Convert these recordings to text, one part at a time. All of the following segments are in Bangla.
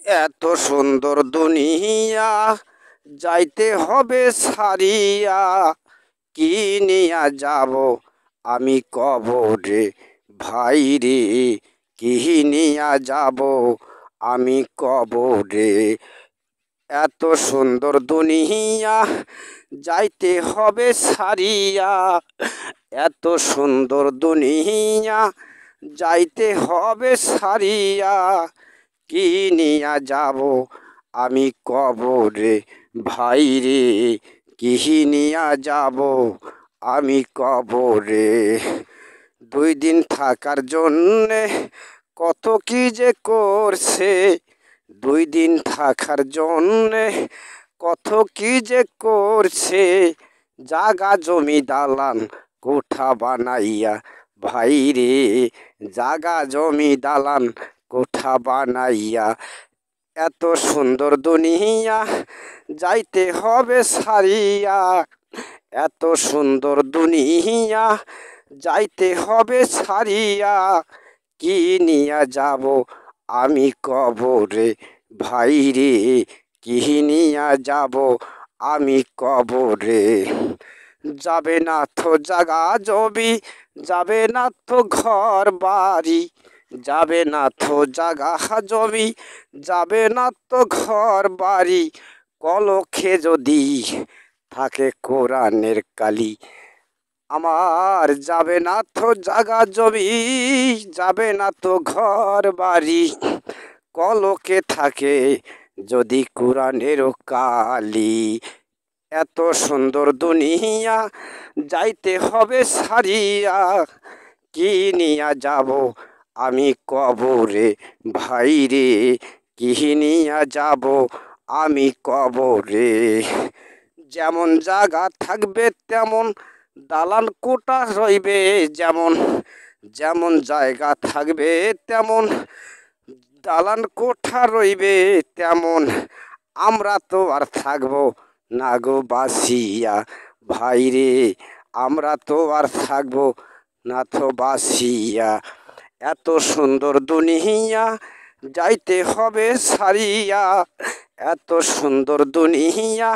এত সুন্দর দুনিয়া যাইতে হবে সারিয়া, কি নিয়া যাব আমি কবরে ভাই রে, কি নিয়া যাব আমি কবরে। এত সুন্দর দুনিয়া যাইতে হবে সারিয়া, এত সুন্দর দুনিয়া যাইতে হবে সারিয়া, কি নিয়া যাব আমি কবরে ভাই রে, কি নিয়া যাব আমি কবরে। 2 দিন থাকার জন্যে কত কি যে করছে, 2 দিন থাকার জন্যে কত কি যে করছে, জাগা জমি দালান কোঠা বানাইয়া ভাই রে, জাগা জমি দালান কোঠা বানাইয়া। এত সুন্দর দুনিয়া যাইতে হবে সারিয়া, এত সুন্দর দুনিয়া যাইতে হবে সারিয়া, কি নিয়া যাব আমি কবরে ভাই রে, কি নিয়া যাব আমি কবরে। যাবে না তো জাগা জমি, যাবে না তো ঘর বাড়ি, যাবে না তো জাগা জমি, যাবে না তো ঘর বাড়ি, কলকে যদি থাকে কোরআনের কালি। আমার যাবে না তো জাগা জমি, যাবে না তো ঘর বাড়ি, কলকে থাকে যদি কোরআনের কালি। এত সুন্দর দুনিয়া যাইতে হবে সারিয়া, কি নিয়া যাব আমি কবরে ভাই রে, কি নিয়া যাব আমি কবরে। যেমন জায়গা থাকবে তেমন দালান কোটা রইবে, যেমন যেমন জায়গা থাকবে তেমন দালান কোঠা রইবে, তেমন আমরা তো আর থাকবো না গো বাসিয়া ভাই রে, আমরা তো আর থাকবো না তো বাসিয়া। এত সুন্দর দুনিয়া যাইতে হবে সারিয়া, এত সুন্দর দুনিয়া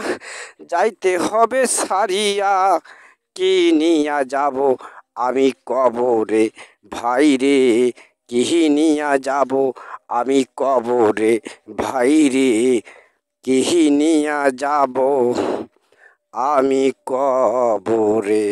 যাইতে হবে সারিয়া, কি নিয়া যাব আমি কবরে ভাই রে, কি নিয়া যাব আমি কবরে ভাই রে, কি নিয়া যাব আমি কবরে।